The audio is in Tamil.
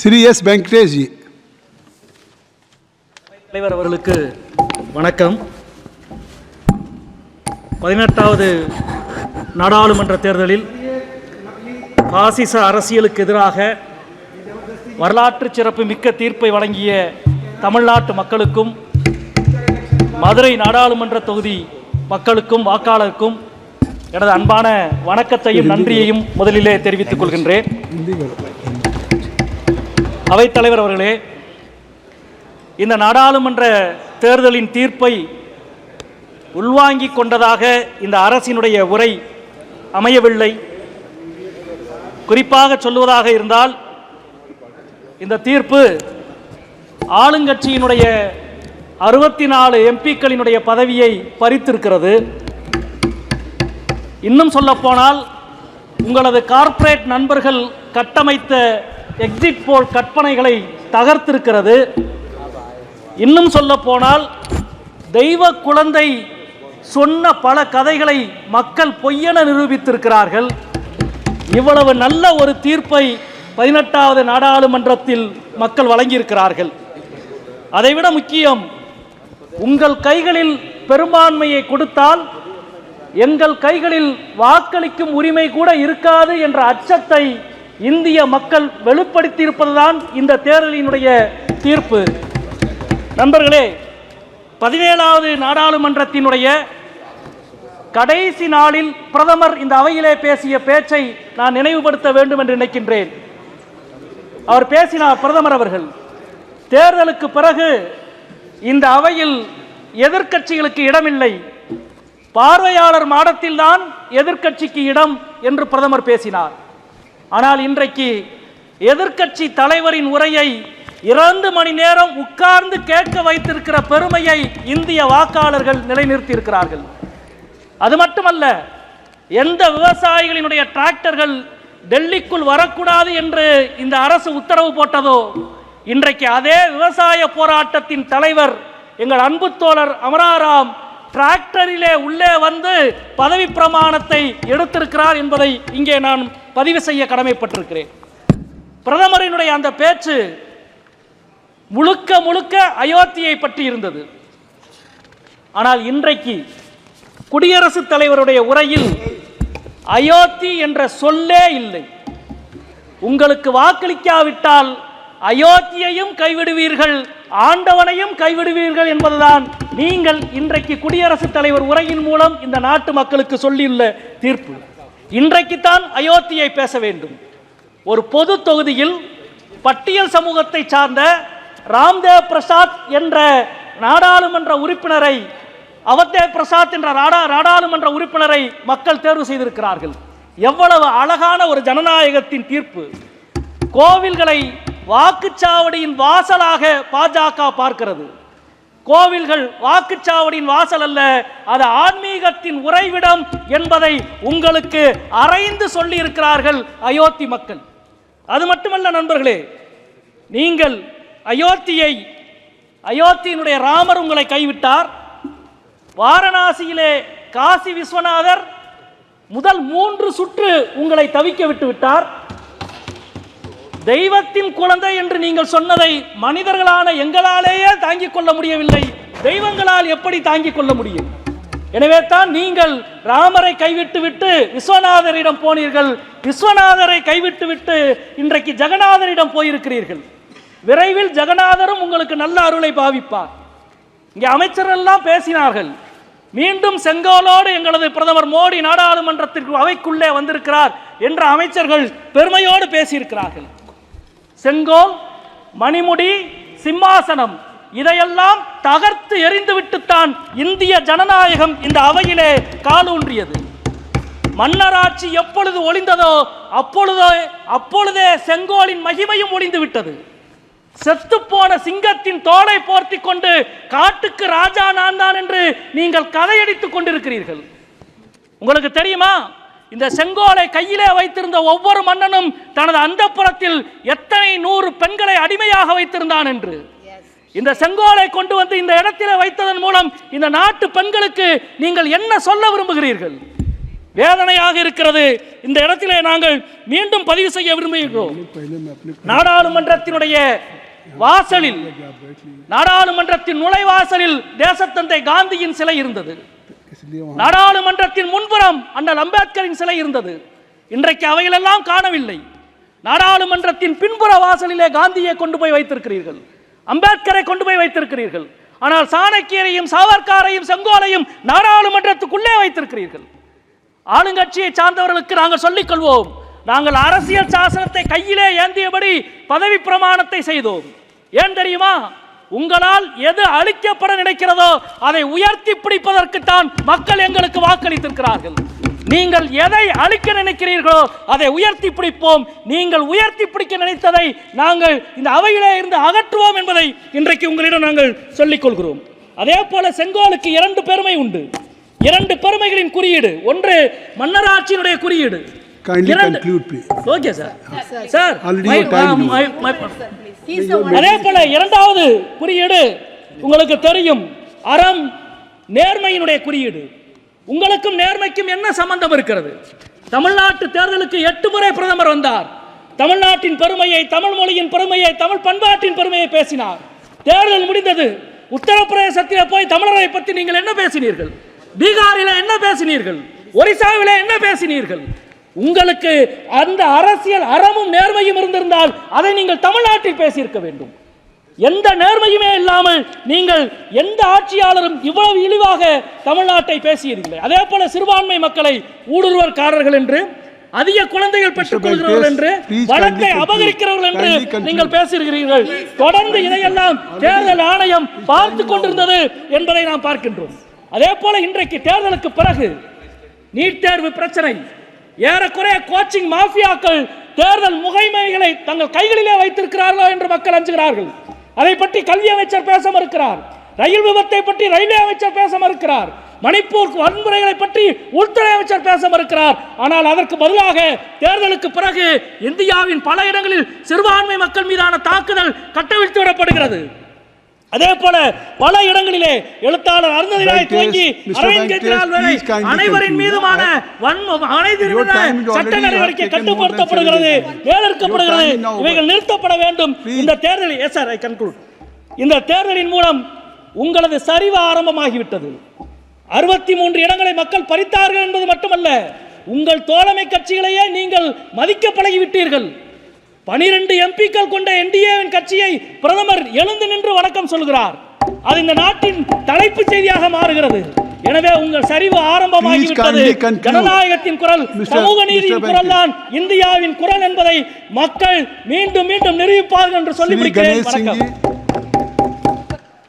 श्री एस वेंकटेश जी தலைவர் அவர்களுக்கு வணக்கம். 18வது நாடாளுமன்ற தேர்தலில் பாசிச அரசியலுக்கு எதிராக வரலாற்று சிறப்பு மிக்க தீர்ப்பை வழங்கிய தமிழ்நாட்டு மக்களுக்கும் மதுரை நாடாளுமன்ற தொகுதி மக்களுக்கும் வாக்காளருக்கும் எனது அன்பான வணக்கத்தையும் நன்றியையும் முதலிலே தெரிவித்துக் கொள்கின்றேன். அவைத்தலைவர் அவர்களே, இந்த நாடாளுமன்ற தேர்தலின் தீர்ப்பை உள்வாங்கிக் கொண்டதாக இந்த அரசினுடைய உரை அமையவில்லை. குறிப்பாக சொல்வதாக இருந்தால், இந்த தீர்ப்பு ஆளுங்கட்சியினுடைய 64 எம்பிக்களினுடைய பதவியை பறித்திருக்கிறது. இன்னும் சொல்லப்போனால், உங்களது கார்ப்பரேட் நண்பர்கள் கட்டமைத்த எக்ஸிட் போல் கற்பனைகளை தகர்த்திருக்கிறது. இன்னும் சொல்ல போனால், தெய்வ குழந்தை சொன்ன பல கதைகளை மக்கள் பொய்யென நிரூபித்திருக்கிறார்கள். இவ்வளவு நல்ல ஒரு தீர்ப்பை 18வது நாடாளுமன்றத்தில் மக்கள் வழங்கியிருக்கிறார்கள். அதைவிட முக்கியம், உங்கள் கைகளில் பெரும்பான்மையை கொடுத்தால் எங்கள் கைகளில் வாக்களிக்கும் உரிமை கூட இருக்காது என்ற அச்சத்தை இந்திய மக்கள் வெளிப்படுத்தியிருப்பதுதான் இந்த தேர்தலினுடைய தீர்ப்பு. நண்பர்களே, 17வது நாடாளுமன்றத்தினுடைய கடைசி நாளில் பிரதமர் இந்த அவையிலே பேசிய பேச்சை நான் நினைவுபடுத்த வேண்டும் என்று நினைக்கின்றேன். அவர் பேசினார். பிரதமர் அவர்கள், தேர்தலுக்கு பிறகு இந்த அவையில் எதிர்க்கட்சிகளுக்கு இடமில்லை, பார்வையாளர் மாடத்தில் தான் எதிர்க்கட்சிக்கு இடம் என்று பிரதமர் பேசினார். ஆனால் இன்றைக்கு எதிர்க்கட்சி தலைவரின் உரையை 2 மணி நேரம் உட்கார்ந்து கேட்க வைத்திருக்கிற பெருமையை இந்திய வாக்காளர்கள் நிலைநிறுத்தியிருக்கிறார்கள். அது மட்டுமல்ல, எந்த விவசாயிகளினுடைய டிராக்டர்கள் டெல்லிக்குள் வரக்கூடாது என்று இந்த அரசு உத்தரவு போட்டதோ, இன்றைக்கு அதே விவசாய போராட்டத்தின் தலைவர் எங்கள் அன்பு தோழர் அமராராம் டிராக்டரிலே உள்ளே வந்து பதவி பிரமாணத்தை எடுத்திருக்கிறார் என்பதை இங்கே நான் பதிவு செய்ய கடமைப்பட்டிருக்கிறேன். பிரதமரினுடைய அந்த பேச்சு முழுக்க முழுக்க அயோத்தியை பற்றி இருந்தது. ஆனால் இன்றைக்கு குடியரசுத் தலைவருடைய உரையில் அயோத்தி என்ற சொல்லே இல்லை. உங்களுக்கு வாக்களிக்காவிட்டால் அயோத்தியையும் கைவிடுவீர்கள், ஆண்டவனையும் கைவிடுவீர்கள் என்பதுதான் நீங்கள் இன்றைக்கு குடியரசுத் தலைவர் உரையின் மூலம் இந்த நாட்டு மக்களுக்கு சொல்லியுள்ள தீர்ப்பு. இன்றைக்குத்தான் அயோத்தியை பேச வேண்டும். ஒரு பொது தொகுதியில் பட்டியல் சமூகத்தை சார்ந்த ராம்தேவ் பிரசாத் என்ற நாடாளுமன்ற உறுப்பினரை, அவதேவ் பிரசாத் என்ற நாடாளுமன்ற உறுப்பினரை மக்கள் தேர்வு செய்திருக்கிறார்கள். எவ்வளவு அழகான ஒரு ஜனநாயகத்தின் தீர்ப்பு! கோவில்களை வாக்குச்சாவடியின் வாசலாக பாஜக பார்க்கிறது. கோவில்கள் வாக்குச்சாவடியின் வாசல் அல்ல, அது ஆன்மீகத்தின் உறைவிடம் என்பதை உங்களுக்கு அறைந்து சொல்லி இருக்கிறார்கள் அயோத்தி மக்கள். அது மட்டுமல்ல நண்பர்களே, நீங்கள் அயோத்தியினுடைய ராமர் உங்களை கைவிட்டார். வாரணாசியிலே காசி விஸ்வநாதர் முதல் 3 சுற்று உங்களை தவிக்க விட்டு விட்டார். தெய்வத்தின் குழந்தை என்று நீங்கள் சொன்னதை மனிதர்களான எங்களாலேயே தாங்கிக் கொள்ள முடியவில்லை, தெய்வங்களால் எப்படி தாங்கிக் கொள்ள முடியும்? எனவே தான் நீங்கள் ராமரை கைவிட்டு விட்டு விஸ்வநாதரிடம் போனீர்கள். விஸ்வநாதரை கைவிட்டு விட்டு இன்றைக்கு ஜெகநாதரிடம் போயிருக்கிறீர்கள். விரைவில் ஜெகநாதரும் உங்களுக்கு நல்ல அருளை பாவிப்பார். இங்கே அமைச்சர்கள் எல்லாம் பேசினார்கள். மீண்டும் செங்கோலோடு எங்களது பிரதமர் மோடி நாடாளுமன்றத்திற்கு அவைக்குள்ளே வந்திருக்கிறார் என்ற அமைச்சர்கள் பெருமையோடு பேசியிருக்கிறார்கள். செங்கோல், மணிமுடி, சிம்மாசனம் இதையெல்லாம் தகர்த்து எறிந்துவிட்டுத்தான் இந்திய ஜனநாயகம் இந்த அவையிலே காலூன்றியது. மன்னராட்சி எப்பொழுது ஒளிந்ததோ அப்பொழுதே செங்கோலின் மகிமையும் ஒளிந்து விட்டது. செத்துப்போன சிங்கத்தின் தோலை போர்த்தி கொண்டு காட்டுக்கு ராஜா நான் தான் என்று நீங்கள் கதையடித்துக் கொண்டிருக்கிறீர்கள். உங்களுக்கு தெரியுமா, இந்த செங்கோலை கையிலே வைத்திருந்த ஒவ்வொரு மன்னனும் தனது அந்தப்புறத்தில் எத்தனை 100 பெண்களை அடிமையாக வைத்திருந்தான் என்று. இந்த செங்கோலை கொண்டு வந்து இந்த இடத்திலே வைத்ததன் மூலம் இந்த நாட்டு பெண்களுக்கு நீங்கள் என்ன சொல்ல விரும்புகிறீர்கள்? வேதனையாக இருக்கிறது. இந்த இடத்திலே நாங்கள் மீண்டும் பதிவு செய்ய விரும்புகிறோம். நாடாளுமன்றத்தினுடைய வாசலில், நாடாளுமன்றத்தின் நுழைவாசலில் தேசத்தந்தை காந்தியின் சிலை இருந்தது. நாடாளுமன்றத்தின் முன்புறம் அண்ணல் அம்பேத்கரின் சிலை இருந்தது. இன்றைக்கு அவைகளெல்லாம் காணவில்லை. நாடாளுமன்றத்தின் பின்புற வாசலிலே காந்தியை கொண்டு போய் வைத்திருக்கிறீர்கள், அம்பேத்கரை கொண்டு போய் வைத்திருக்கிறீர்கள். ஆனால் சாணக்கியரையும் சாவர்காரையும் செங்கோலையும் நாடாளுமன்றத்துக்குள்ளே வைத்திருக்கிறீர்கள். ஆளுங்கட்சியை சார்ந்தவர்களுக்கு நாங்கள் சொல்லிக் கொள்வோம், நாங்கள் அரசியல் சாசனத்தை கையிலே ஏந்தியபடி பதவி பிரமாணத்தை செய்தோம். ஏன் தெரியுமா? உங்களால் எது அழிக்கப்பட நினைக்கிறதோ அதை உயர்த்தி பிடிப்பதற்குத்தான் மக்கள் எங்களுக்கு வாக்களித்திருக்கிறார்கள். நீங்கள் எதை அழிக்க நினைக்கிறீர்களோ அதை உயர்த்தி பிடிப்போம். நீங்கள் உயர்த்தி பிடிக்க நினைத்ததை நாங்கள் இந்த அவையிலே இருந்து அகற்றுவோம் என்பதை இன்றைக்கு உங்களிடம் நாங்கள் சொல்லிக் கொள்கிறோம். அதே போல செங்கோலுக்கு 2 பெருமை உண்டு. 2 பெருமைகளின் குறியீடு. ஒன்று மன்னராட்சியினுடைய குறியீடு. ஓகே சார், சார் அதே போல 2வது குறியீடு உங்களுக்கு தெரியும், அறம் நேர்மையினுடைய குறியீடு. உங்களுக்கும் நேர்மைக்கும் என்ன சம்பந்தம் இருக்கிறது? தமிழ்நாட்டு தேர்தலுக்கு 8 முறை பிரதமர் வந்தார். தமிழ்நாட்டின் பெருமையை, தமிழ் மொழியின் பெருமையை, தமிழ் பண்பாட்டின் பெருமையை பேசினார். தேர்தல் முடிந்தது. உத்தரப்பிரதேசத்தில் போய் தமிழரை பற்றி நீங்கள் என்ன பேசினீர்கள்? பீகாரில் என்ன பேசினீர்கள்? ஒரிசாவில் என்ன பேசினீர்கள்? உங்களுக்கு அந்த அரசியல் அறமும் நேர்மையும் இருந்திருந்தால் அதை நீங்கள் தமிழ்நாட்டில் பேசியிருக்க வேண்டும். எந்த நேர்மையுமே இல்லாமல் நீங்கள் எந்த ஆட்சியாளரும் இவ்வளவு இழிவாக தமிழ்நாட்டை பேசியதில்லை. அதே போல சிறுபான்மை மக்களை ஊடுருவற்காரர்கள் என்று, அதிக குழந்தைகள் பெற்றுக் கொள்கிறவர்கள் என்று, வளத்தை அபகரிக்கிறவர்கள் என்று நீங்கள் பேசுகிறீர்கள். தொடர்ந்து இதையெல்லாம் தேர்தல் ஆணையம் பார்த்து கொண்டிருந்தது என்பதை நாம் பார்க்கின்றோம். அதே போல இன்றைக்கு தேர்தலுக்கு பிறகு நீட் தேர்வு பிரச்சனை, ஏறக்குறைய கோச்சிங் மாஃபியாக்கள் தேர்தல் முகைமைகளை தங்கள் கைகளிலே வைத்திருக்கிறார்களோ என்று மக்கள் அஞ்சுகிறார்கள். அதை பற்றி கல்வி அமைச்சர் பேச மறுக்கிறார். ரயில் விபத்தை பற்றி ரயில்வே அமைச்சர் பேச மறுக்கிறார். மணிப்பூர் வன்முறைகளை பற்றி உள்துறை அமைச்சர் பேச மறுக்கிறார். ஆனால் அதற்கு பதிலாக தேர்தலுக்கு பிறகு இந்தியாவின் பல இடங்களில் சிறுபான்மை மக்கள் மீதான தாக்குதல் கட்டவிழ்த்து விடப்படுகிறது. அதே போல பல இடங்களிலே எழுத்தாளர் அருந்ததி ராய் துவங்கி அரவிந்த் கெஜ்ரிவால் வரை அனைவரின் மீதுமான சட்ட நடவடிக்கை கட்டுப்படுத்தப்படுகிறது, வேலெடுக்கப்படுகிறது. இவைகள் நிறுத்தப்பட வேண்டும். இந்த தேர்தலில் இந்த தேர்தலின் மூலம் உங்களது சரிவு ஆரம்பமாகிவிட்டது. 63 இடங்களை மக்கள் பறித்தார்கள் என்பது மட்டுமல்ல, உங்கள் தோழமை கட்சிகளையே நீங்கள் மதிக்க பழகிவிட்டீர்கள். 12 எம்பிக்கள் கொண்ட என்டிஏவின் கட்சியை பிரதமர் எழுந்து நின்று வணக்கம் சொல்கிறார். அது இந்த நாட்டின் தலைப்பு செய்தியாக மாறுகிறது. எனவே உங்கள் சரிவு ஆரம்பமாகிவிட்டது. ஜனநாயகத்தின் குரல், சமூக நீதியின் குரல் தான் இந்தியாவின் குரல் என்பதை மக்கள் மீண்டும் மீண்டும் நிரூபிப்பார்கள் என்று சொல்லி முடிக்கிறேன். வணக்கம்.